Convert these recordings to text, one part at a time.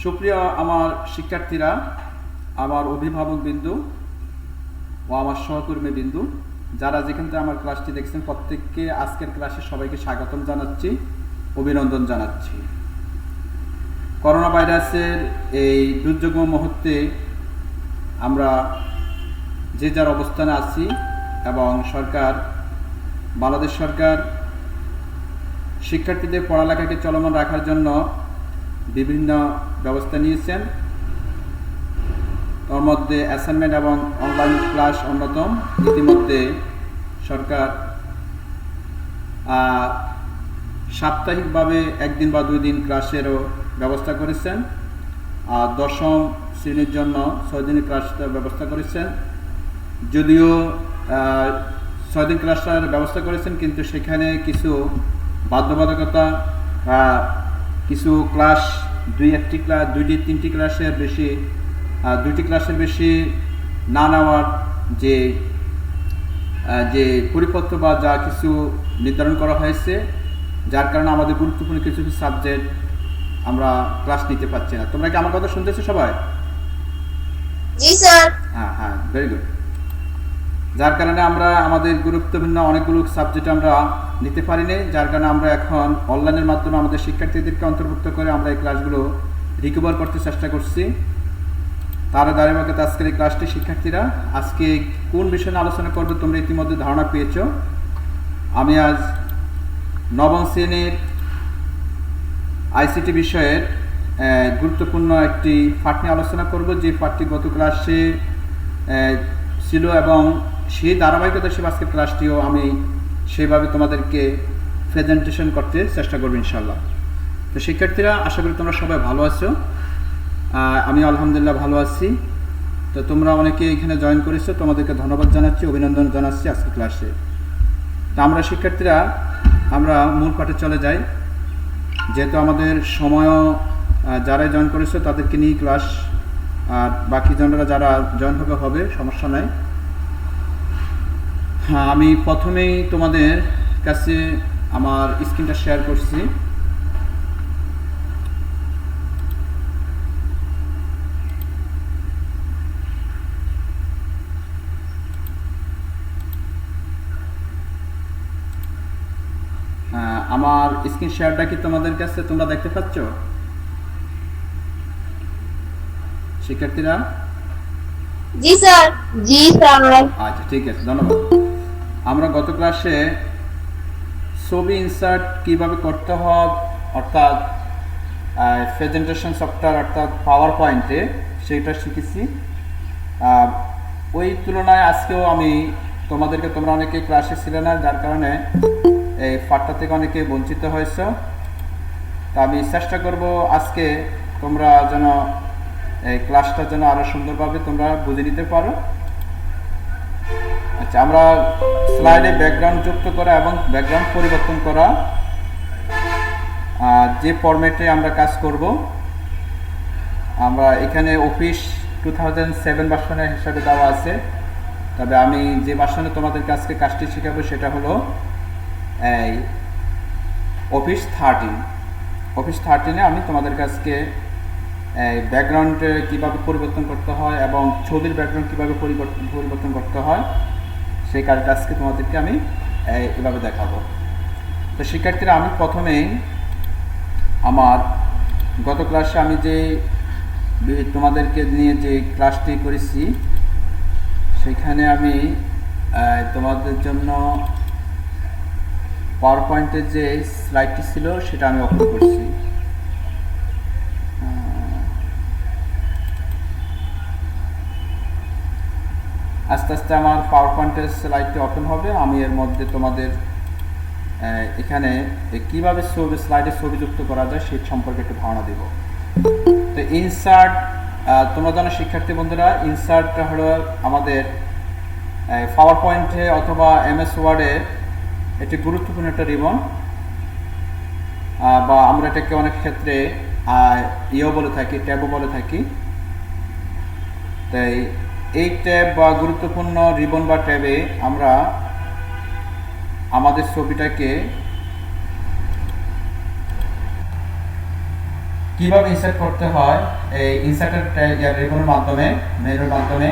সুপ্রিয় আমার শিক্ষার্থীরা, আমার অভিভাবকবৃন্দু ও আমার সহকর্মীবৃন্দু, যারা যেখান থেকে আমার ক্লাসটি দেখছেন, প্রত্যেককে আজকের ক্লাসে সবাইকে স্বাগতম জানাচ্ছি, অভিনন্দন জানাচ্ছি। করোনা ভাইরাসের এই দুর্যোগ মুহূর্তে আমরা যে যার অবস্থানে আছি এবং বাংলাদেশ সরকার শিক্ষার্থীদের পড়ালেখাকে চলমান রাখার জন্য বিভিন্ন ব্যবস্থা নিয়েছেন। তার মধ্যে অ্যাসাইনমেন্ট এবং অনলাইন ক্লাস অন্যতম। ইতিমধ্যে সরকার সাপ্তাহিকভাবে একদিন বা 2 দিন ক্লাসেরও ব্যবস্থা করেছেন। আর 10ম শ্রেণীর জন্য 6 দিনের ক্লাসের ব্যবস্থা করেছেন। যদিও 6 দিন ক্লাসের ব্যবস্থা করেছেন, কিন্তু সেখানে কিছু বাধ্যবাধকতা, কিছু ক্লাস দুইটি তিনটি ক্লাসের বেশি, 2টি ক্লাসের বেশি না নেওয়ার যে পরিপত্র বা যা কিছু নির্ধারণ করা হয়েছে, যার কারণে আমাদের গুরুত্বপূর্ণ কিছু সাবজেক্ট আমরা ক্লাস নিতে পারছি না। তোমরা কি আমার কথা শুনতেছো সবাই? জি স্যার। হ্যাঁ, ভেরি গুড। যার কারণে আমরা আমাদের গুরুত্বপূর্ণ অনেকগুলো সাবজেক্ট আমরা নিতে পারিনি, যার কারণে আমরা এখন অনলাইনের মাধ্যমে আমাদের শিক্ষার্থীদেরকে অন্তর্ভুক্ত করে আমরা এই ক্লাসগুলো রিকভার করতে চেষ্টা করছি। তার ধারাবাহিকতা আজকের এই ক্লাসটি শিক্ষার্থীরা আজকে কোন বিষয় নিয়ে আলোচনা করবে তোমরা ইতিমধ্যে ধারণা পেয়েছ। আমি আজ 9ম শ্রেণীর আইসিটি বিষয়ের গুরুত্বপূর্ণ একটি পাঠ নিয়ে আলোচনা করব, যে পাঠটি গত ক্লাসে ছিল এবং সেই ধারাবাহিকতা হিসেবে আজকের ক্লাসটিও আমি সেভাবে তোমাদেরকে প্রেজেন্টেশন করতে চেষ্টা করব ইনশাল্লাহ। তো শিক্ষার্থীরা, আশা করি তোমরা সবাই ভালো আছো। আমি আলহামদুলিল্লাহ ভালো আছি। তো তোমরা অনেকে এখানে জয়েন করেছো, তোমাদেরকে ধন্যবাদ জানাচ্ছি, অভিনন্দন জানাচ্ছি আজকের ক্লাসে। তো আমরা শিক্ষার্থীরা মূল পাঠে চলে যাই, যেহেতু আমাদের সময়ও যারা জয়েন করেছো তাদেরকে নিয়ে ক্লাস, আর বাকি জনরা যারা জয়েন হবে সমস্যা নাই। হ্যাঁ, আমি প্রথমেই তোমাদের কাছে আমার স্ক্রিনটা শেয়ার করছি। আমার স্ক্রিন শেয়ারটা কি তোমাদের কাছে তোমরা দেখতে পাচ্ছ শিক্ষার্থীরা? জি স্যার। জি স্যার। আচ্ছা, ঠিক আছে, ধন্যবাদ। আমরা গত ক্লাসে ছবি ইনসার্ট কিভাবে করতে হয়, অর্থাৎ প্রেজেন্টেশন সফটওয়্যার অর্থাৎ পাওয়ার পয়েন্টে, সেটা শিখেছি। ওই তুলনায় আজকেও আমি তোমরা অনেকে ক্লাসে ছিলে না, যার কারণে এই পাঠটা থেকে অনেকে বঞ্চিত হয়েছ। তা আমি চেষ্টা করব আজকে তোমরা যেন এই ক্লাসটা যেন আরো সুন্দরভাবে তোমরা বুঝে নিতে পারো। আচ্ছা, আমরা স্লাইডে ব্যাকগ্রাউন্ড যুক্ত করা এবং ব্যাকগ্রাউন্ড পরিবর্তন করা, যে ফরম্যাটে আমরা কাজ করব, আমরা এখানে অফিস 2007 ভার্সনের হিসাবে দেওয়া আছে। তবে আমি যে ভার্সনে তোমাদেরকে আজকে কাজটি শেখাবো সেটা হলো এই অফিস 13 আমি তোমাদের কাছকে ব্যাকগ্রাউন্ড কীভাবে পরিবর্তন করতে হয় এবং ছবির ব্যাকগ্রাউন্ড কীভাবে পরিবর্তন করতে হয় সেই কাজটা আজকে তোমাদেরকে আমি এভাবে দেখাবো। তো শিক্ষার্থীরা, আমি প্রথমেই আমার গত ক্লাসে আমি যে তোমাদেরকে নিয়ে যে ক্লাসটি করেছি, সেখানে আমি তোমাদের জন্য পাওয়ার পয়েন্টের যে স্লাইডটি ছিল সেটা আমি ওপেন করছি। আস্তে আস্তে আমার পাওয়ার পয়েন্টের স্লাইডটি ওপেন হবে। আমি এর মধ্যে তোমাদের এখানে কিভাবে স্লাইডে ছবি যুক্ত করা যায় সেই সম্পর্কে একটু ধারণা দেব। তো ইনসার্ট, তোমরা জানো শিক্ষার্থী বন্ধুরা, ইনসার্টটা হলো আমাদের পাওয়ার পয়েন্টে অথবা MS ওয়ার্ডে একটি গুরুত্বপূর্ণ একটা রিবন, বা আমরা এটাকে অনেক ক্ষেত্রে বলে থাকি, ট্যাবও বলে থাকি। তাই এই ট্যাব বা গুরুত্বপূর্ণ রিবন বা ট্যাবে আমরা আমাদের ছবিটাকে কিভাবে ইনসার্ট করতে হয় এই ইনসার্টের রিবনের মাধ্যমে, মেনুর মাধ্যমে।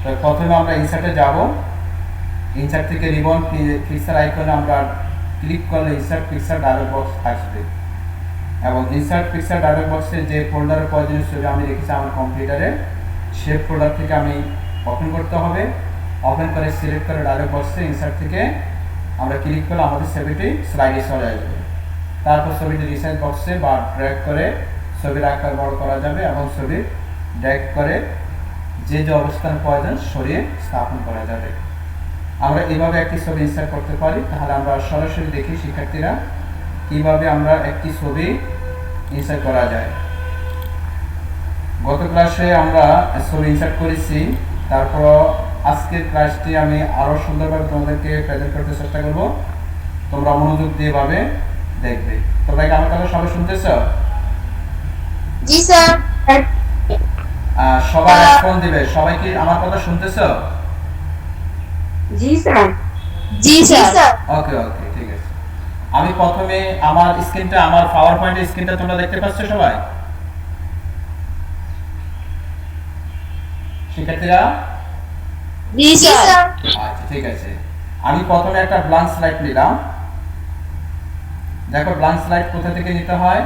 তো প্রথমে আমরা ইনসার্টে যাব। ইনসার্ট থেকে রিবন পিকচার আইকনে আমরা ক্লিক করলে ইনসার্ট পিকচার ডায়লগ বক্স আসবে এবং ইনসার্ট পিকচার ডায়লগ বক্সে যে ফোল্ডারের প্রয়োজনীয় ছবি আমি রেখেছি আমার কম্পিউটারে, সে ফোল্ডার থেকে আমি ওপেন করতে হবে। ওপেন করে সিলেক্ট করে ডায়লগ বক্সে ইনসার্ট থেকে আমরা ক্লিক করলে আমাদের ছবিটি স্লাইডে চলে আসবে। তারপর ছবিটি রিসাইজ বক্সে বা ড্র্যাগ করে ছবির আকার বড় করা যাবে এবং ছবি ড্র্যাগ করে যে যে অবস্থান প্রয়োজন সরিয়ে স্থাপন করা যাবে। আমরা এইভাবে একটি ছবি ইনসার্ট করতে পারি। তাহলে আমরা সরাসরি দেখি শিক্ষার্থীরা কিভাবে আমরা একটি ছবি ইনসার্ট করা যায়। গত ক্লাসে আমরা ছবি ইনসার্ট করেছি, তারপর আজকের ক্লাসটি আমি আরো সুন্দরভাবে তোমাদেরকে প্রেজেন্ট করতে চেষ্টা করব। তোমরা মনোযোগ দিয়ে ভাবে দেখবে। তোমরা কি আমার কথা সবাই শুনতেছ? জি স্যার। সবাই রেসপন্স দিবে। সবাই কি আমার কথা শুনতেছ? জি স্যার। জি স্যার। ওকে ওকে, ঠিক আছে। আমি প্রথমে আমার স্ক্রিনটা, আমার পাওয়ার পয়েন্টের স্ক্রিনটা তোমরা দেখতে পাচ্ছ সবাই? শিক্ষার্থীরা? জি স্যার। আচ্ছা, ঠিক আছে। আমি প্রথমে একটা ব্ল্যাঙ্ক স্লাইড নিলাম। দেখো ব্ল্যাঙ্ক স্লাইড কোথা থেকে নিতে হয়?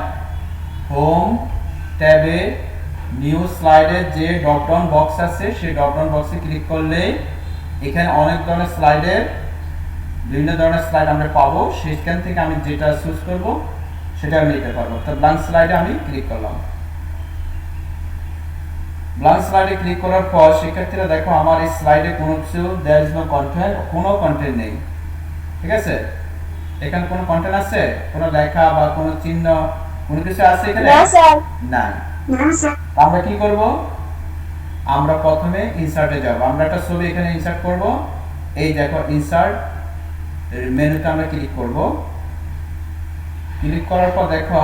হোম ট্যাবে নিউ স্লাইডে যে ড্রপ ডাউন বক্স আছে সেই ড্রপ ডাউন বক্সে ক্লিক করলে এখানে অনেক ধরনের স্লাইডের বিভিন্ন ধরনের স্লাইড আমরা পাবো। সেখান থেকে আমি যেটা চুজ করব সেটা আমি নিতে পারবো। তো ব্ল্যাঙ্ক স্লাইডে আমি ক্লিক করলাম। ব্ল্যাঙ্ক স্লাইডে ক্লিক করার পর শিক্ষার্থীরা দেখো আমার এই স্লাইডে কোনো কিছু দেয়ার ইজ নো কন্টেন্ট, কোনো কন্টেন্ট নেই। ঠিক আছে? এখানে কোনো কন্টেন্ট আছে? কোনো লেখা বা কোনো চিহ্ন কোনো কিছু আছে এখানে? না স্যার। না। না স্যার। আমরা কি করব? আমরা প্রথমে ইনসার্টে যাব। আমরা একটা ছবি এখানে ইনসার্ট করব। এই দেখো ইনসার্ট মেনুতে আমরা ক্লিক করব। ক্লিক করার পর দেখো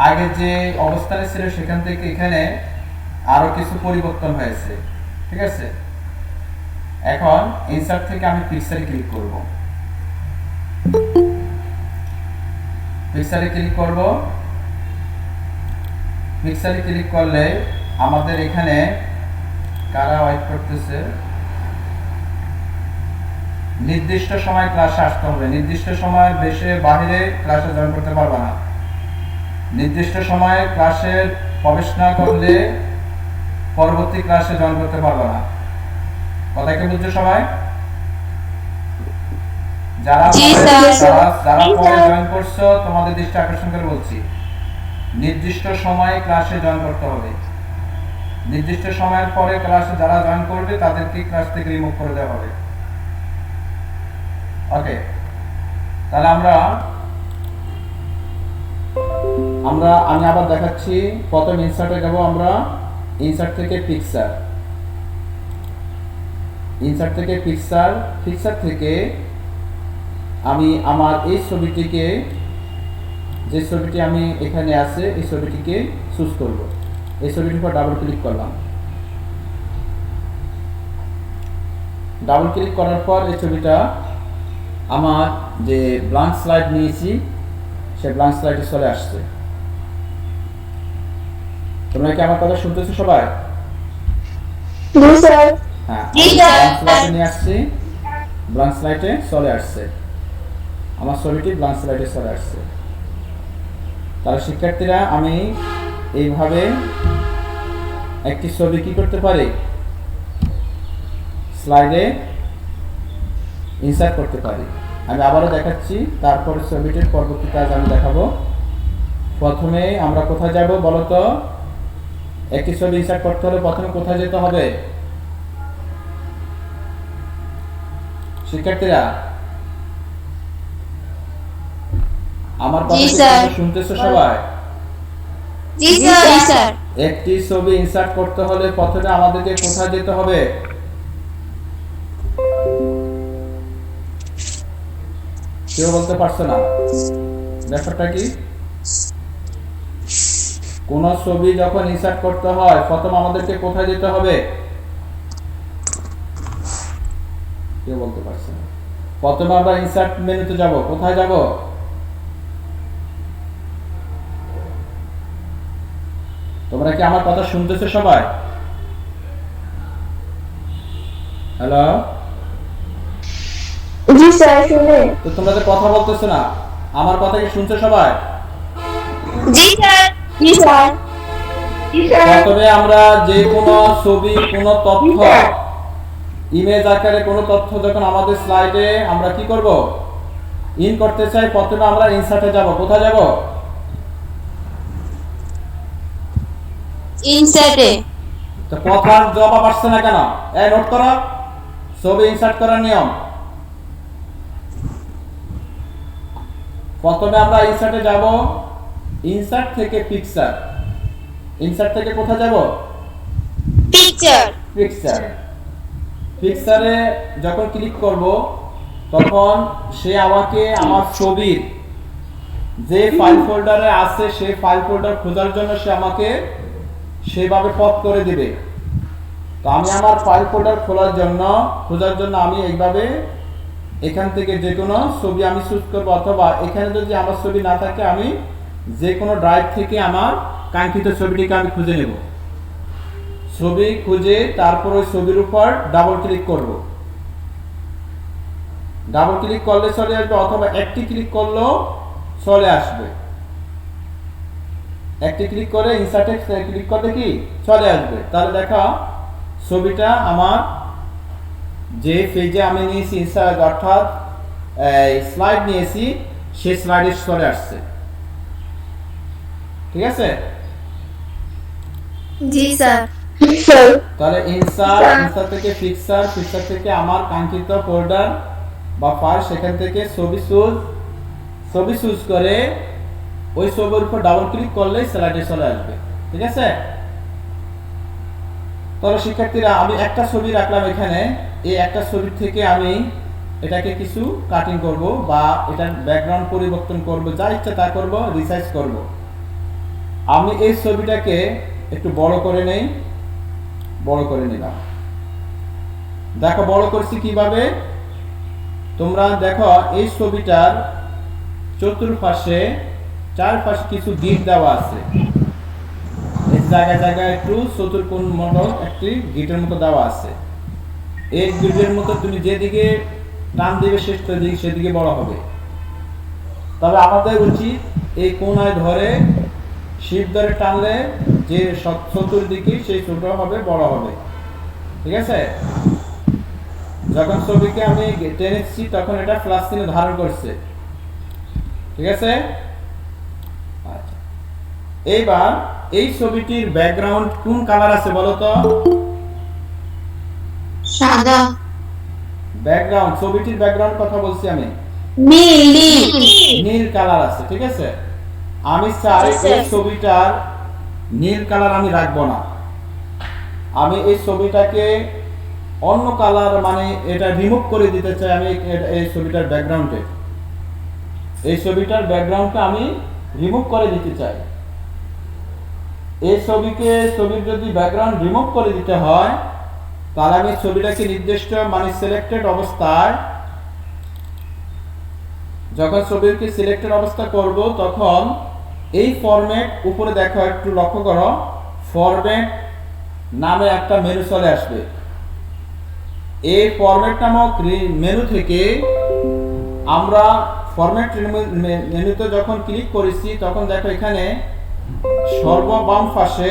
আগে যে অবস্থানে ছিল সেখান থেকে এখানে আরো কিছু পরিবর্তন হয়েছে। ঠিক আছে? এখন ইনসার্ট থেকে আমি পিকচারে ক্লিক করব। পিকচারে ক্লিক করব। পিকচারে ক্লিক করলে আমাদের এখানে কারা ওয়েট করতেছে, নির্দিষ্ট সময় ক্লাসে আসতে হবে। নির্দিষ্ট সময়ের বেশি বাইরে ক্লাসে জয়েন করতে পারবে না। নির্দিষ্ট সময়ে ক্লাসে প্রবেশ না করলে পরবর্তী ক্লাসে জয়েন করতে পারবে না। কথা কি বুঝছো সবাই? যারা পরে জয়েন করছো তোমাদের দৃষ্টি আকর্ষণ করে বলছি, নির্দিষ্ট সময়ে ক্লাসে জয়েন করতে হবে। নির্দিষ্ট সময়ের পরে ক্লাসে যারা জয়েন করবে তাদেরকে ক্লাস থেকে রিমুভ করে দেওয়া হবে। ওকে, তাহলে আমি আবার দেখাচ্ছি। প্রথম ইনসার্টে যাব আমরা। ইনসার্ট থেকে পিকচার, ইনসার্ট থেকে পিকচার, পিকচার থেকে আমি আমার এই ছবিটিকে, যে ছবিটি আমি এখানে আছে এই ছবিটিকে চুজ করব। এই ছবিটির উপর ডাবল ক্লিক করলাম। ডাবল ক্লিক করার পর এই ছবিটা আমার যে ব্ল্যাঙ্ক স্লাইড নিয়েছি সে ব্ল্যাঙ্ক স্লাইডে চলে আসছে। তোমরা কি আমার কথা শুনতেছো সবাই? জি স্যার। হ্যাঁ, জি ব্ল্যাঙ্ক স্লাইডে স্যার। নিয়ে আসছি। ব্ল্যাঙ্ক স্লাইডে চলে আসছে। আমার ছবিটি ব্ল্যাঙ্ক স্লাইডে চলে আসছে। তাহলে শিক্ষার্থীরা আমি এইভাবে একটি ছবি কি করতে পারি? স্লাইডে ইনসার্ট করতে পারি। আমি আবারও দেখাচ্ছি, তারপরে ছবিটির পরবর্তী কাজ আমি দেখাবো। প্রথমে আমরা কোথায় যাব বলো তো? একটি ছবি ইনসার্ট করতে হলে প্রথমে কোথায় যেতে হবে শিক্ষার্থীরা? আমার কথা কি শুনতেছো সবাই? জি স্যার। একটি ছবি ইনসার্ট করতে হলে প্রথমে আমাদেরকে কোথায় যেতে হবে? কেউ বলতে পারছো না ব্যাপারটা কি? কোন ছবি যখন ইনসার্ট করতে হয় প্রথম আমাদেরকে কোথায় যেতে হবে? কেউ বলতে পারছে না। প্রথমে আমরা ইনসার্ট মেনুতে যাব। কোথায় যাব? তোমরা কি আমার কথা শুনতেছো সবাই? হ্যালো, জি স্যার শুনে। তো তোমরা তো কথা বলতেছো না, আমার কথা কি শুনছো সবাই? জি স্যার। জি স্যার। জি স্যার। প্রথমে আমরা যে কোনো ছবি, কোনো তথ্য, ইমেজ আকারে কোনো তথ্য যখন আমাদের স্লাইডে আমরা কি করব, ইন করতে চাই, প্রথমে আমরা ইনসার্টে যাব। কোথায় যাব? ইনসার্টে। তো কথার জবাব আসছে না কেন? এই নোট করো, ছবি ইনসার্ট করার নিয়ম। প্রথমে আমরা ইনসার্টে যাব, ইনসার্ট থেকে পিকচার। ইনসার্ট থেকে কোথায় যাব? পিকচার। পিকচার। পিকচারে যখন ক্লিক করব তখন সে আমাকে আমার ছবির যে ফাইল ফোল্ডারে আছে সেই ফাইল ফোল্ডার খোঁজার জন্য সে আমাকে সেভাবে পথ করে দিবে। তো আমি আমার ফাইল ফোল্ডার খোঁজার জন্য আমি এইভাবে এখান থেকে যে কোনো ছবি আমি চুজ করব, অথবা এখানে যদি আমার ছবি না থাকে আমি যে কোনো ড্রাইভ থেকে আমার কাঙ্ক্ষিত ছবিটিকে আমি খুঁজে নেব। ছবি খুঁজে তারপর ওই ছবির উপর ডাবল ক্লিক করব। ডাবল ক্লিক করলে চলে আসবে, অথবা একটি ক্লিক করলেও চলে আসবে। একটি ক্লিক করে ইনসার্টে ক্লিক করলে কি চলে আসবে। তাহলে দেখা ছবিটা আমার যে পেজে আমি নিয়েছি ইনসার্ট অর্থাৎ স্লাইড নিয়েছি সেই স্লাইডে চলে আসছে। ঠিক আছে? জি স্যার। তাহলে ইনসার্ট থেকে পিকচার থেকে আমার কাঙ্ক্ষিত ফোল্ডার বা ফাইল, সেখান থেকে ছবি চুজ করে ওই ছবির উপর ডাবল ক্লিক করলে স্লাইডে চলে আসবে। ঠিক আছে? তাহলে শিক্ষার্থীরা আমি একটা ছবি রাখলাম এখানে, এই একটা ছবি থেকে আমি এটাকে কিছু কাটিং করব বা এটার ব্যাকগ্রাউন্ড পরিবর্তন করব, যা ইচ্ছা তা করব, রিসাইজ করব। আমি এই ছবিটাকে একটু বড় করে নেই, বড় করে নিলাম। দেখো বড় করছি কিভাবে, তোমরা দেখো এই ছবিটার চতুর্পাশে চারপাশে কিছু গিট দেওয়া আছে। এই জায়গায় জায়গায় একটু চতুর্কোণ মডেল একটি গিটের মতো দেওয়া আছে। এই গিটের মতো তুমি যেদিকে টান দিবে সেদিকে বড় হবে। তবে আমাদের উচিত এই কোণায় ধরে শিপ ধরে টানলে যে চতুর্দিকে সেই ছোট হবে, বড় হবে। ঠিক আছে? যখন ছবিকে আমি টেনেছি তখন এটা প্লাস চিহ্ন ধারণ করছে। ঠিক আছে? আচ্ছা, এইবার এই ছবিটির ব্যাকগ্রাউন্ড কোন কালার আছে বলো তো? সাদা। ব্যাকগ্রাউন্ড, ছবিটির ব্যাকগ্রাউন্ড কথা বলছি আমি, নীল। নীল কালার আছে। ঠিক আছে? আমি চাই এই ছবিটার নীল কালার আমি রাখবো না, আমি এই ছবিটাকে অন্য কালার, মানে এটা রিমুভ করে দিতে চাই। আমি এই ছবিটার ব্যাকগ্রাউন্ডে ব্যাকগ্রাউন্ডটা আমি রিমুভ করে দিতে চাই। এই ছবির যদি ব্যাকগ্রাউন্ড রিমুভ করে দিতে হয় তাহলে আমি ছবিটাকে নির্দিষ্ট মানে সিলেক্টেড অবস্থায়, যখন ছবিকে সিলেক্টেড অবস্থা করব তখন এই ফরম্যাট উপরে দেখো, একটু লক্ষ্য করো, ফরম্যাট নামে একটা মেনু চলে আসবে। এই ফরম্যাট নামক মেনু থেকে আমরা ফরম্যাট মেনুতে যখন ক্লিক করেছি তখন দেখো এখানে সর্ববাম পাশে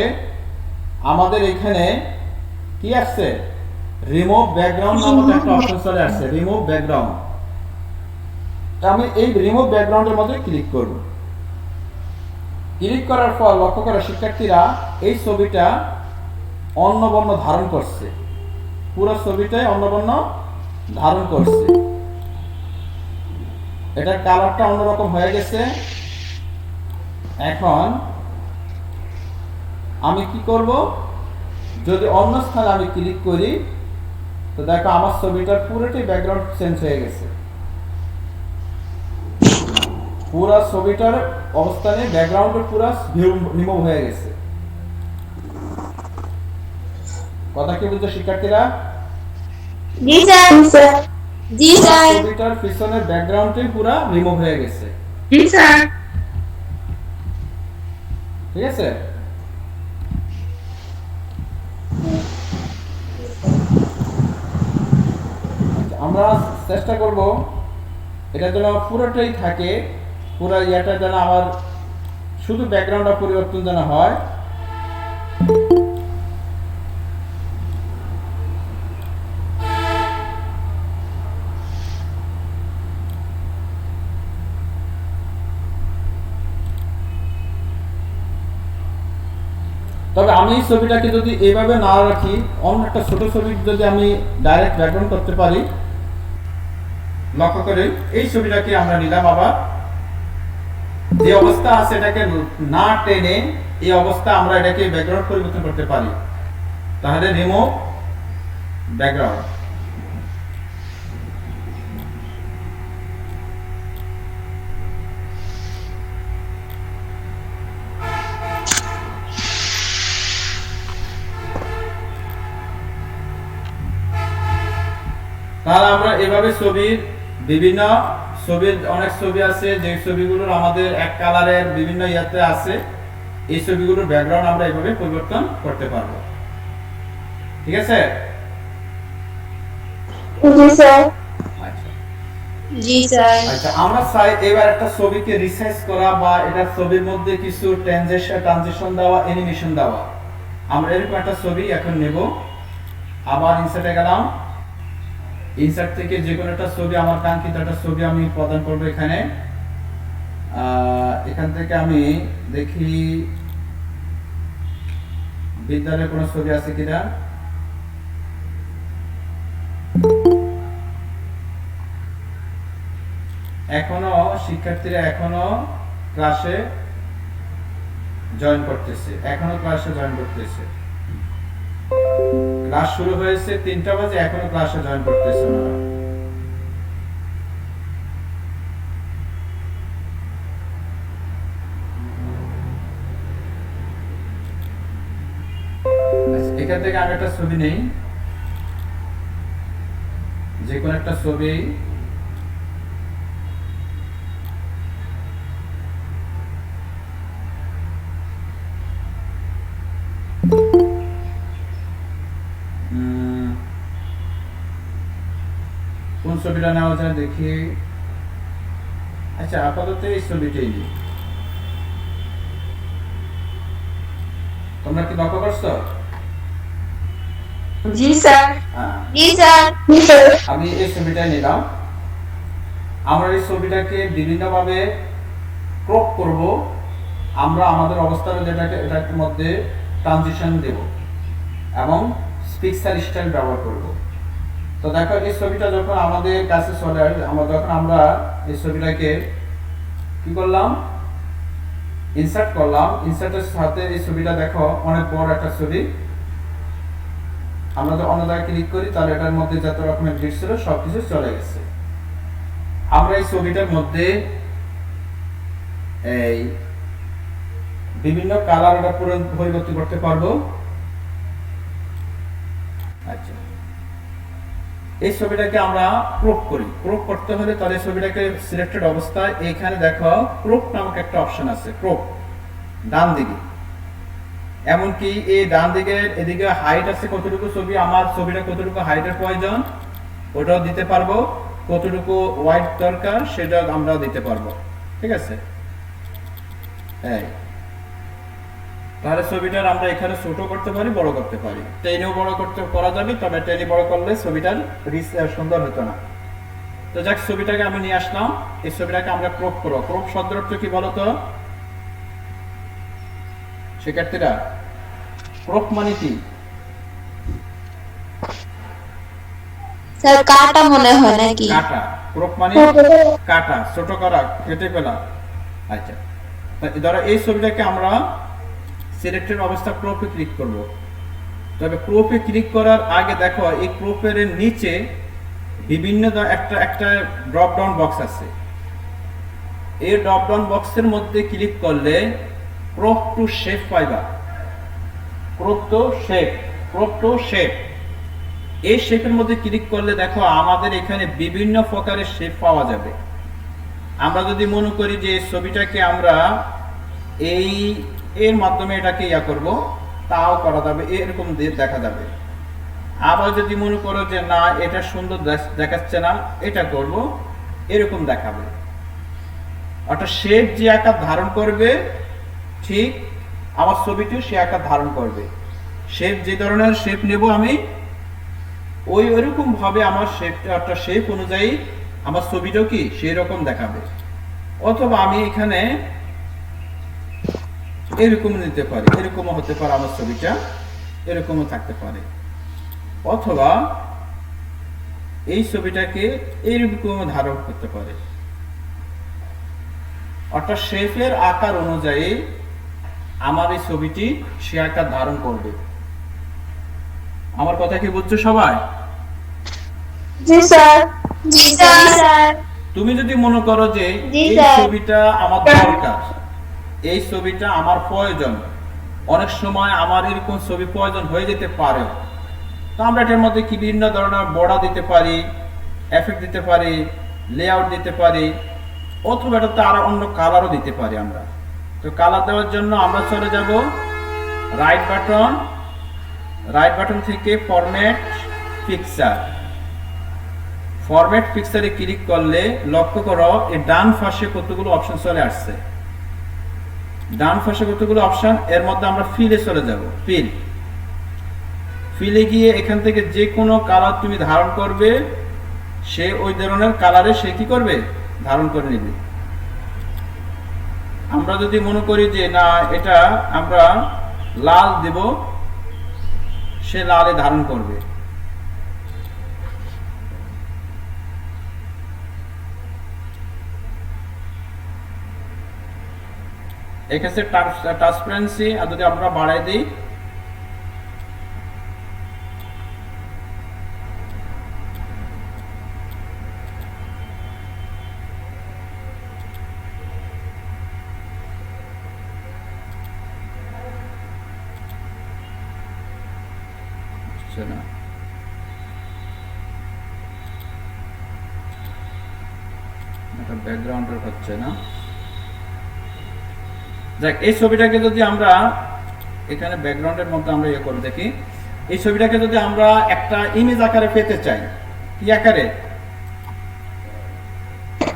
আমাদের এখানে কি আসছে, রিমুভ ব্যাকগ্রাউন্ড নামক একটা অপশন চলে আসছে, রিমুভ ব্যাকগ্রাউন্ড। আমি এই রিমুভ ব্যাকগ্রাউন্ডের মধ্যে ক্লিক করব। ক্লিক করার পর লক্ষ্য করো শিক্ষার্থীরা, এই ছবিটা অন্য বর্ণ ধারণ করছে, পুরো ছবিটাই অন্য বর্ণ ধারণ করছে। এটার কালারটা অন্যরকম হয়ে গেছে। এখন আমি কি করব, যদি অন্য স্থানে আমি ক্লিক করি তো দেখো আমার ছবিটার পুরোটাই ব্যাকগ্রাউন্ড চেঞ্জ হয়ে গেছে। পুরো ছবিটার অবস্থানে ব্যাকগ্রাউন্ডের পুরো রিমুভ হয়ে গেছে। কথা কি বুঝছো শিক্ষার্থীরা? জি স্যার। জি স্যার। ছবিটার পিছনের ব্যাকগ্রাউন্ডটাই পুরো রিমুভ হয়ে গেছে। জি স্যার। ঠিক আছে? আমরা চেষ্টা করব এটা যেন পুরোটাই থাকে, পুরো ইয়েটা যেন আমার শুধু ব্যাকগ্রাউন্ডটা পরিবর্তন যেন হয়। তবে আমি এই ছবিটাকে যদি এইভাবে না রাখি, অন্য একটা ছোট ছবি যদি আমি ডাইরেক্ট ব্যাকগ্রাউন্ড করতে পারি, লক্ষ্য করে এই ছবিটাকে আমরা নিলাম, আবার যে অবস্থা আছে এটাকে না টেনে এই অবস্থা আমরা এটাকে ব্যাকগ্রাউন্ড পরিবর্তন করতে পারি। তাহলে রিমুভ ব্যাকগ্রাউন্ড। তাহলে আমরা এভাবে ছবির বিভিন্ন ছবির অনেক ছবি আছে যে ছবিগুলোর আমাদের এক কালারের বিভিন্ন ইয়াতে আছে, এই ছবিগুলোর ব্যাকগ্রাউন্ড আমরা এভাবে পরিবর্তন করতে পারবো। ঠিক আছে? জি স্যার। আচ্ছা জি স্যার। আচ্ছা, আমরা চাই এবার একটা ছবিকে রিসাইজ করা বা এটা ছবির মধ্যে কিছু ট্রানজিশন দেওয়া, অ্যানিমেশন দেওয়া। আমরা এরকম একটা ছবি এখন নেব, আবার ইনসার্টে গেলাম, ইনসার্ট থেকে যে কোনো একটা ছবি, আমার কাঙ্ক্ষিত একটা ছবি আমি প্রদান করব এখানে। এখান থেকে আমি দেখি বিদ্যালয়ের কোনো ছবি আছে কিনা। এখনো শিক্ষার্থীরা এখনো ক্লাসে জয়েন করতেছে, ক্লাস শুরু হয়েছে 3টা বাজে, এখনো ক্লাসে জয়েন করতেছে ওনারা। এখান থেকে আমি একটা ছবি নেই, যে কোনো একটা ছবি। কোন ছবিটা নেওয়া যায় দেখি। আচ্ছা, আপাতত এই ছবিটাই নিই। তোমরা কি লক্ষ্য করছো? জি স্যার। হ্যাঁ, জি স্যার। জি স্যার। আমি এই ছবিটাই নিলাম। আমরা এই ছবিটাকে বিভিন্নভাবে ক্রপ করব, আমরা আমাদের অবস্থানে যেটাকে এটার মধ্যে ট্রানজিশন দেব এবং পিক্সেল স্টাইল ব্যবহার করব। তো দেখো, এই ছবিটা যখন আমাদের কাছে চলে আসবে, আমরা এই ছবিটাকে কি করলাম, ইনসার্ট করলাম। ইনসার্টের সাথে এই ছবিটা দেখো অনেক বড় একটা ছবি। আমরা যদি অন্য জায়গায় ক্লিক করি তাহলে এটার মধ্যে যত রকমের ডিট ছিল সবকিছু চলে গেছে। আমরা এই ছবিটার মধ্যে এই বিভিন্ন কালার এটা পরিবর্তন করতে পারবো। আচ্ছা, এই ছবিটাকে আমরা ক্রপ করি। ক্রপ করতে হলে তাহলে ছবিটাকে সিলেক্টেড অবস্থায় এইখানে দেখো ক্রপ নামক একটা অপশন আছে, ক্রপ ডান দিকে। এমনকি এই ডান দিকের এদিকে হাইট আছে কতটুকু ছবি, আমার ছবিটা কতটুকু হাইটের প্রয়োজন ওটাও দিতে পারবো, কতটুকু ওয়াইড দরকার সেটা আমরা দিতে পারবো। ঠিক আছে? তাহলে ছবিটার আমরা এখানে ছোট করতে পারি, বড় করতে পারি। টেনেও বড় করা যাবে, তবে টেনে বড় করলে ছবিটার সুন্দর হতো না। তো যাক, ছবিটাকে আমি নিয়ে আসলাম, এই ছবিটাকে আমরা ক্রপ করবো। ক্রপ শব্দের অর্থ কি বলতো শিক্ষার্থীরা? ক্রপ মানে কি? স্যার কাটা মনে হয় নাকি? কাটা। ক্রপ মানে কাটা, ছোট করা, কেটে ফেলা। আচ্ছা, ধরো এই ছবিটাকে আমরা সিলেক্টেড অবস্থা ক্রপে ক্লিক করব। তবে ক্রপে ক্লিক করার আগে দেখো এই ক্রপের নিচে বিভিন্ন একটা ড্রপ ডাউন বক্স আছে। এই ড্রপ ডাউন বক্সের মধ্যে ক্লিক করলে ক্রপ টু শেপ পাইবা। ক্রপ টু শেপ এই শেপের মধ্যে ক্লিক করলে দেখো আমাদের এখানে বিভিন্ন প্রকারের শেপ পাওয়া যাবে। আমরা যদি মনে করি যে ছবিটাকে আমরা এর মাধ্যমে এটাকে করব, তাও করা যাবে, এরকম দেখা যাবে। আবার যদি মনে করো যে না এটা সুন্দর দেখাচ্ছে না, এটা করব, এরকম দেখাবে। অর্থাৎ শেপ যে আকার ধারণ করবে ঠিক আমার ছবিটিও সে আকার ধারণ করবে। শেপ যে ধরনের শেপ নেব আমি ওইরকম ভাবে আমার শেপটা, অর্থাৎ শেপ অনুযায়ী আমার ছবিটাও কি সেই রকম দেখাবে। অথবা আমি এখানে এরকম নিতে পারি, এরকমও হতে পারে আমার ছবিটা, এরকমও থাকতে পারে। অথবা এই ছবিটাকে এইরকম ধারণ করতে পারে। অর্থাৎ শেপের আকার অনুযায়ী আমার এই ছবিটি সে আকার ধারণ করবে। আমার কথা কি বুঝছো সবাই? জি স্যার। জি স্যার। তুমি যদি মনে করো যে জি এই স্যার। ছবিটা আমার দরকার, এই ছবিটা আমার প্রয়োজন, অনেক সময় আমার এরকম ছবি প্রয়োজন হয়ে যেতে পারে, তো আমরা এটার মধ্যে কি বিভিন্ন ধরনের বর্ডার দিতে পারি, এফেক্ট দিতে পারি, লেআউট দিতে পারি, অথবা এটাতে আরো অন্য কালারও দিতে পারি আমরা। তো কালার দেওয়ার জন্য আমরা চলে যাব রাইট বাটন থেকে ফরম্যাট পিকচার। ফরম্যাট পিকচারে ক্লিক করলে লক্ষ্য করো এই ডান পাশে কতগুলো অপশন চলে আসছে। ডান পাশে কতগুলো অপশন, এর মধ্যে আমরা ফিলে চলে যাব। ফিলে গিয়ে এখান থেকে যে কোনো কালার তুমি ধারণ করবে, সে ওই ধরনের কালারে সে কি করবে, ধারণ করে নেবে। আমরা যদি মনে করি যে না এটা আমরা লাল দেব, সে লালে ধারণ করবে। এক্ষেত্রে ট্রান্সপারেন্সি আর যদি আমরা বাড়াই দিই, না এটা ব্যাকগ্রাউন্ডের হচ্ছে না। দেখ এই ছবিটাকে যদি আমরা এখানে ব্যাকগ্রাউন্ডের মধ্যে আমরা ইয়ে করে দেখি, এই ছবিটাকে যদি আমরা একটা ইমেজ আকারে পেতে চাই, কি আকারে,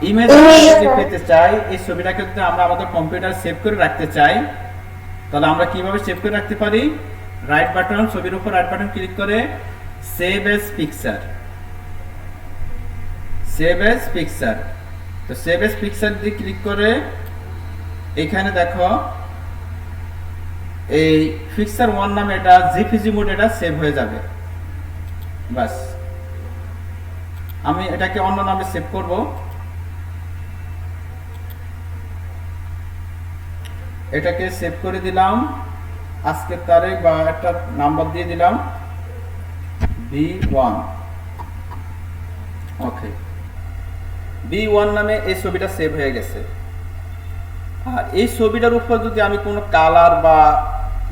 ইমেজ আকারে পেতে চাই, এই ছবিটাকে যদি আমরা আমাদের কম্পিউটার সেভ করে রাখতে চাই, তাহলে আমরা কিভাবে সেভ করে রাখতে পারি? রাইট বাটন, ছবির উপর রাইট বাটন ক্লিক করে save age picture. Save age picture, তো সেভ এজ পিকচার দিয়ে ক্লিক করে এখানে দেখো এই পিকচার 1 নামে এটা জেপিজি মোড এটা সেভ হয়ে যাবে। বাস, আমি এটাকে অন্য নামে সেভ করব। এটাকে সেভ করে দিলাম, আজকের তারিখ বা একটা নাম্বার দিয়ে দিলাম B1। ওকে, B1 নামে এই ছবিটা সেভ হয়ে গেছে। আর এই ছবিটার উপর যদি আমি কোনো কালার বা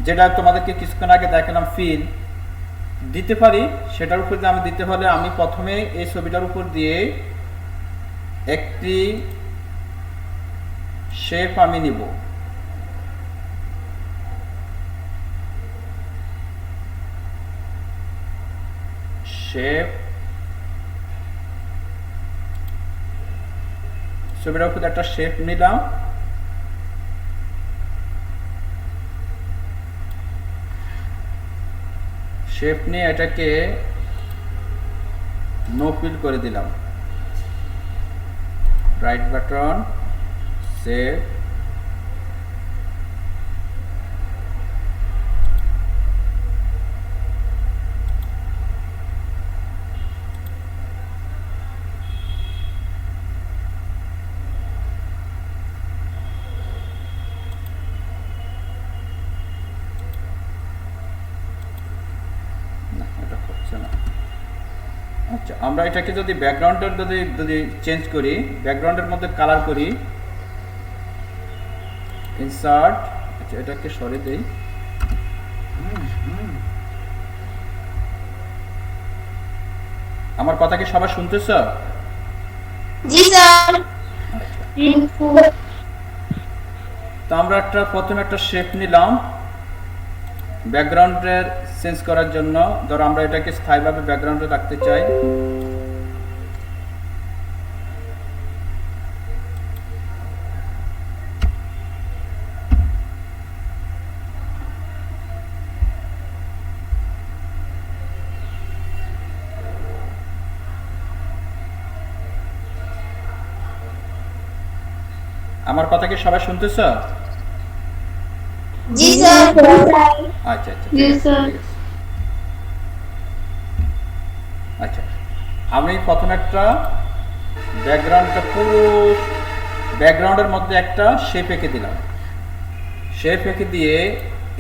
যেটা তোমাদেরকে কিছুক্ষণ আগে দেখালাম ফিল দিতে পারি, সেটার উপর যদি আমি দিতে হলে আমি প্রথমে এই ছবিটার উপর দিয়ে একটি শেপ আমি নিব। শেপ, ছবিটার উপর একটা শেপ নিলাম, শেপ নিয়ে এটাকে নো ফিল করে দিলাম। রাইট বাটন, সেভ, আচ্ছা আমরা এটাকে যদি ব্যাকগ্রাউন্ডের যদি চেঞ্জ করি, ব্যাকগ্রাউন্ডের মধ্যে কালার করি, ইনসার্ট, আচ্ছা এটাকে সরিয়ে দেই। আমার কথা কি সবাই শুনতেছ? জি স্যার। তো আমরা প্রথমে একটা শেপ নিলাম, ব্যাকগ্রাউন্ডের চেঞ্জ করার জন্য ধরো আমরা এটাকে স্থায়ীভাবে ব্যাকগ্রাউন্ডে রাখতে চাই, আমার কথা কি সবাই শুনতেছ? জি স্যার। আচ্ছা আচ্ছা জি, ঠিক আছে, স্যার। ঠিক আছে। আচ্ছা, আমি প্রথমে একটা পুরো ব্যাকগ্রাউন্ডের মধ্যে একটা শেপ এঁকে দিলাম। শেপ এঁকে দিয়ে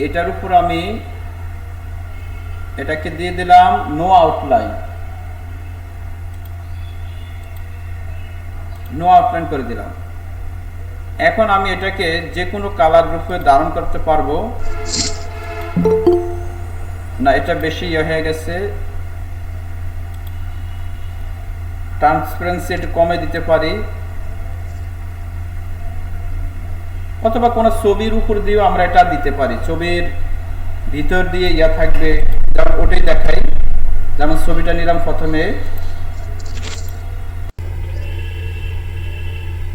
এটার উপর আমি এটাকে দিয়ে দিলাম নো আউটলাইন, করে দিলাম। এখন আমি এটাকে যে কোনো কালার রূপে ধারণ করতে পারবো না, এটা বেশি হয়ে গেছে, ট্রান্সপারেন্সি একটু কমে দিতে পারি, অথবা কোনো ছবির উপর দিয়েও আমরা এটা দিতে পারি। ছবির ভিতর দিয়ে থাকবে, যেমন ওটাই দেখাই। যেমন ছবিটা নিলাম, প্রথমে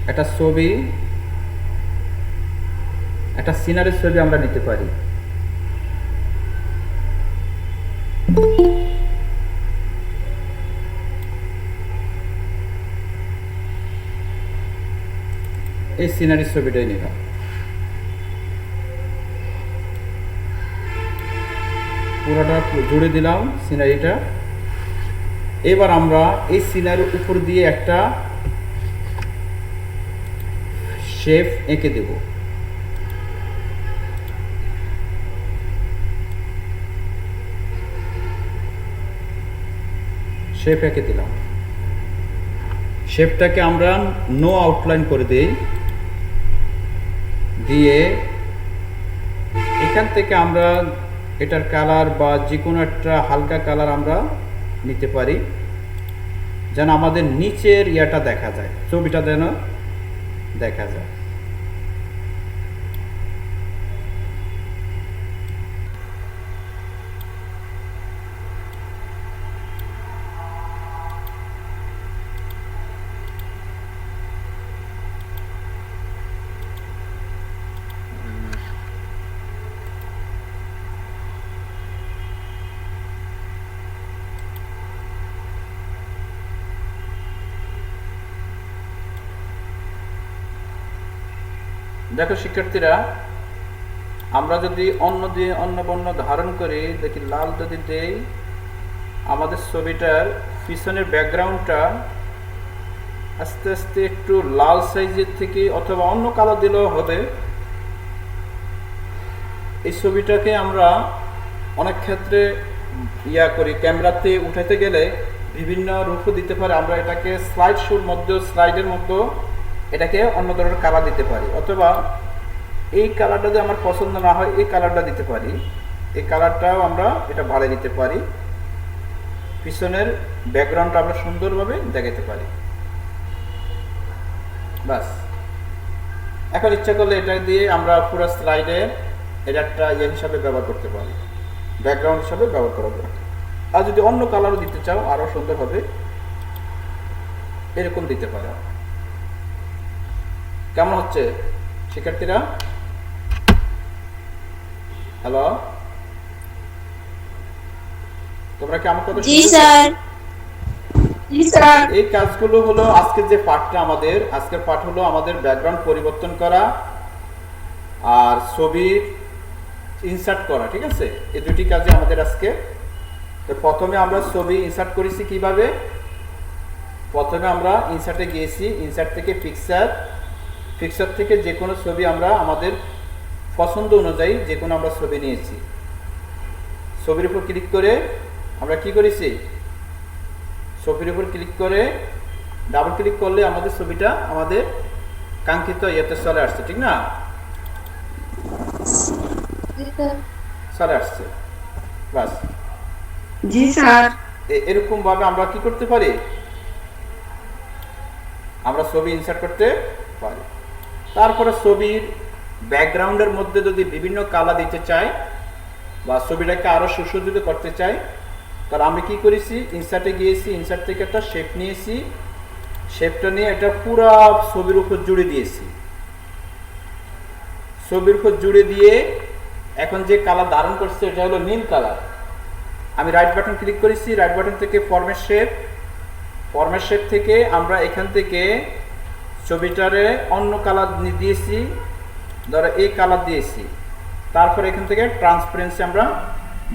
একটা ছবি, একটা সিনারির ছবি আমরা নিতে পারি। এই সিনারির ছবিটাই নিলাম, পুরোটা জুড়ে দিলাম সিনারিটা। এবার আমরা এই সিনারির উপর দিয়ে একটা শেপ এঁকে দেব। শেপ এঁকে দিলাম, শেপটাকে আমরা নো আউটলাইন করে দেই, দিয়ে এখান থেকে আমরা এটার কালার বা যে কোনো একটা হালকা কালার আমরা নিতে পারি, যেন আমাদের নিচের ইয়াটা দেখা যায়, ছবিটা যেন দেখা যায়। দেখো শিক্ষার্থীরা, আমরা যদি অন্য বর্ণ ধারণ করি, দেখি লাল যদি দেই, আমাদের ছবিটার পিছনের ব্যাকগ্রাউন্ডটা আস্তে আস্তে একটু লাল সাইজের থেকে, অথবা অন্য কালার দিলেও হবে। এই ছবিটাকে আমরা অনেক ক্ষেত্রে করি, ক্যামেরাতে উঠাতে গেলে বিভিন্ন রূপও দিতে পারে। আমরা এটাকে স্লাইডের মধ্যে এটাকে অন্য ধরনের কালার দিতে পারি, অথবা এই কালারটা যদি আমার পছন্দ না হয় এই কালারটা দিতে পারি, এই কালারটাও আমরা এটা ভাড়ে দিতে পারি, পিছনের ব্যাকগ্রাউন্ডটা আমরা সুন্দরভাবে দেখাতে পারি। বাস, এখন ইচ্ছা করলে এটা দিয়ে আমরা পুরো স্লাইডে এটা একটা হিসাবে ব্যবহার করতে পারি, ব্যাকগ্রাউন্ড হিসাবে ব্যবহার করা যায়। আর যদি অন্য কালারও দিতে চাও আরো সুন্দর হবে, এরকম দিতে পারো। কেমন হচ্ছে শিক্ষার্থীরা? হ্যালো, তোমরা কি আমার কথা জি স্যার। জি স্যার। এই কাজগুলো হলো আজকের যে পাঠটা, আজকের পাঠ হলো আমাদের ব্যাকগ্রাউন্ড পরিবর্তন করা আর ছবি ইনসার্ট করা। ঠিক আছে, এই দুটি কাজে আমাদের আজকে। তো প্রথমে আমরা ছবি ইনসার্ট করেছি কিভাবে? প্রথমে আমরা ইনসার্টে গিয়েছি, ইনসার্ট থেকে পিকচার থেকে যে কোনো ছবি আমরা আমাদের পছন্দ অনুযায়ী যে কোনো আমরা ছবি নিয়েছি। ছবির উপর ক্লিক করে আমরা কি করেছি, ছবির উপর ক্লিক করে ডাবল ক্লিক করলে আমাদের ছবিটা আমাদের কাঙ্ক্ষিত ইয়েতে চলে আসছে। ঠিক না? চলে আসছে। বাস, জি স্যার। এরকম ভাবে আমরা কি করতে পারি, আমরা ছবি ইনসার্ট করতে পারি। তারপরে ছবির ব্যাকগ্রাউন্ডের মধ্যে যদি বিভিন্ন কালার দিতে চাই, বা ছবিটাকে আরও সুসজ্জিত করতে চাই, তাহলে আমি কি করেছি, ইনসার্টে গিয়েছি, ইনসার্ট থেকে একটা শেপ নিয়েছি, শেপটা নিয়ে এটা পুরো ছবির উপর জুড়ে দিয়েছি। ছবির উপর জুড়ে দিয়ে এখন যে কালার ধারণ করছে এটা হলো নীল কালার। আমি রাইট বাটন ক্লিক করেছি, রাইট বাটন থেকে ফরম্যাট শেপ থেকে আমরা এখান থেকে ছবিটারে অন্য কালার দিয়েছি, ধরো এই কালার দিয়েছি, তারপর এখান থেকে ট্রান্সপারেন্সি আমরা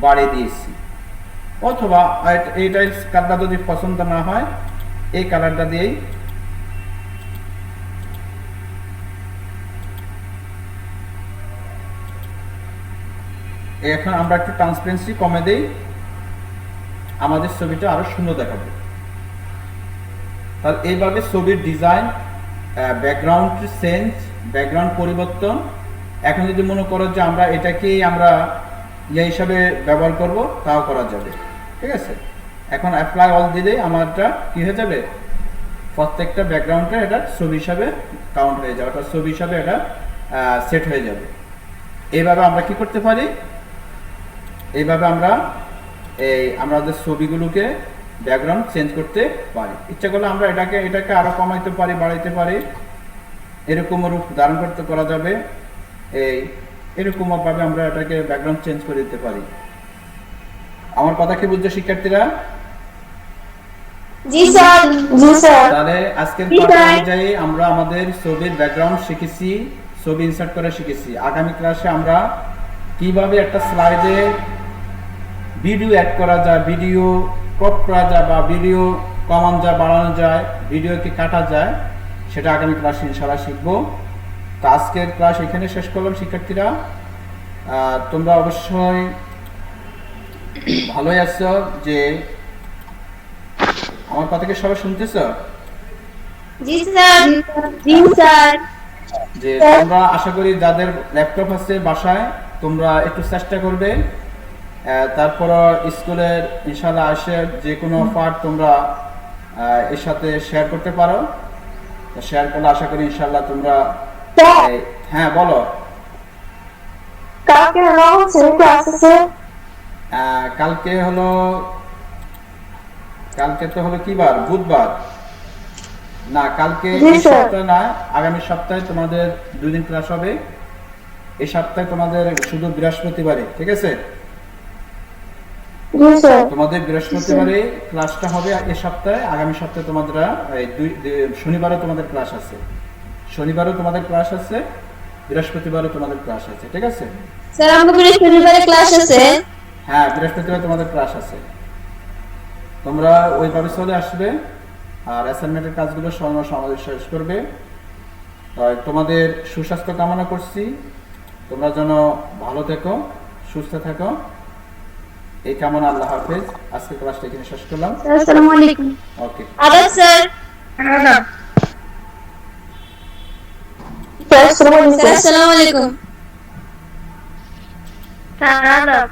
বাড়িয়ে দিয়েছি, অথবা এইটা কালারটা যদি পছন্দ না হয় এই কালারটা দিয়েই এখন আমরা একটু ট্রান্সপারেন্সি কমে দেই, আমাদের ছবিটা আরো সুন্দর দেখাবে। তাহলে এইভাবে ছবির ডিজাইন, ব্যাকগ্রাউন্ড চেঞ্জ, ব্যাকগ্রাউন্ড পরিবর্তন। এখন যদি মনে করো যে আমরা এটাকেই আমরা ইয়ে হিসাবে ব্যবহার করব, তাও করা যাবে, ঠিক আছে। এখন অ্যাপ্লাই অল দিলে আমারটা কি হয়ে যাবে, প্রত্যেকটা ব্যাকগ্রাউন্ডে এটা ছবি হিসাবে কাউন্ট হয়ে যাবে, অর্থাৎ ছবি হিসাবে এটা সেট হয়ে যাবে। এইভাবে আমরা কি করতে পারি, এইভাবে আমরা আমাদের ছবিগুলোকে ব্যাকগ্রাউন্ড চেঞ্জ করতে পারি। ইচ্ছা করলে আমরা এটাকে আরো কমাইতে পারি, বাড়াইতে পারি, এরকম রূপ ধারণ করতে করা যাবে। এরকম ভাবে আমরা এটাকে ব্যাকগ্রাউন্ড চেঞ্জ করে দিতে পারি। আমার কথা কি বুঝছো শিক্ষার্থীরা? জি স্যার, জি স্যার। তাহলে আজকের ক্লাস অনুযায়ী আমরা আমাদের ছবির ব্যাকগ্রাউন্ড শিখেছি, ছবি ইনসার্ট করা শিখেছি। আগামী ক্লাসে আমরা কিভাবে একটা স্লাইডে ভিডিও অ্যাড করা যায়, ভিডিও ক্রপ করা যায়, বা ভিডিও কমানো যায়, বাড়ানো যায়, ভিডিওকে কাটা যায়, সেটা আগামী ক্লাসে ইনশাআল্লাহ শিখবো। তো আজকের ক্লাস এখানে শেষ করলাম শিক্ষার্থীরা। তোমরা অবশ্যই ভালোই আছো, যে আমার কথা কি সবাই শুনতেছ? জি স্যার, জি স্যার। যে তোমরা আশা করি যাদের ল্যাপটপ আছে বাসায়, তোমরা একটু চেষ্টা করবে, তারপর স্কুলের ইনশাআল্লাহ আসে যে কোনো পার্ট তোমরা এর সাথে শেয়ার করতে পারো। শেয়ার করলে আশা করি ইনশাআল্লাহ তোমরা, হ্যাঁ বলো। কালকে ক্লাস আছে? কালকে তো হলো কি বার, বুধবার না, কালকে এই সপ্তাহে না, আগামী সপ্তাহে তোমাদের 2 দিন ক্লাস হবে। এই সপ্তাহে তোমাদের শুধু বৃহস্পতিবারে, ঠিক আছে? তোমাদের বৃহস্পতিবারে ক্লাসটা হবে এই সপ্তাহে। আগামী সপ্তাহে তোমাদের শনিবারও তোমাদের ক্লাস আছে, শনিবারও তোমাদের ক্লাস আছে, বৃহস্পতিবারও তোমাদের ক্লাস আছে, ঠিক আছে? স্যার আমাদের বৃহস্পতিবারে ক্লাস আছে? হ্যাঁ, বৃহস্পতিবার তোমাদের ক্লাস আছে। তোমরা ওইভাবে চলে আসবে আর অ্যাসাইনমেন্টের কাজগুলো সময় শেষ করবে। তোমাদের সুস্বাস্থ্য কামনা করছি, তোমরা যেন ভালো থেকো, সুস্থ থাকো, এই কামনা। আল্লাহ হাফেজ। আজকে ক্লাসটা এখানে শেষ করলাম। আসসালামু আলাইকুম। ওকে, আদাব স্যার। আদাব। আসসালামু আলাইকুম। আদাব।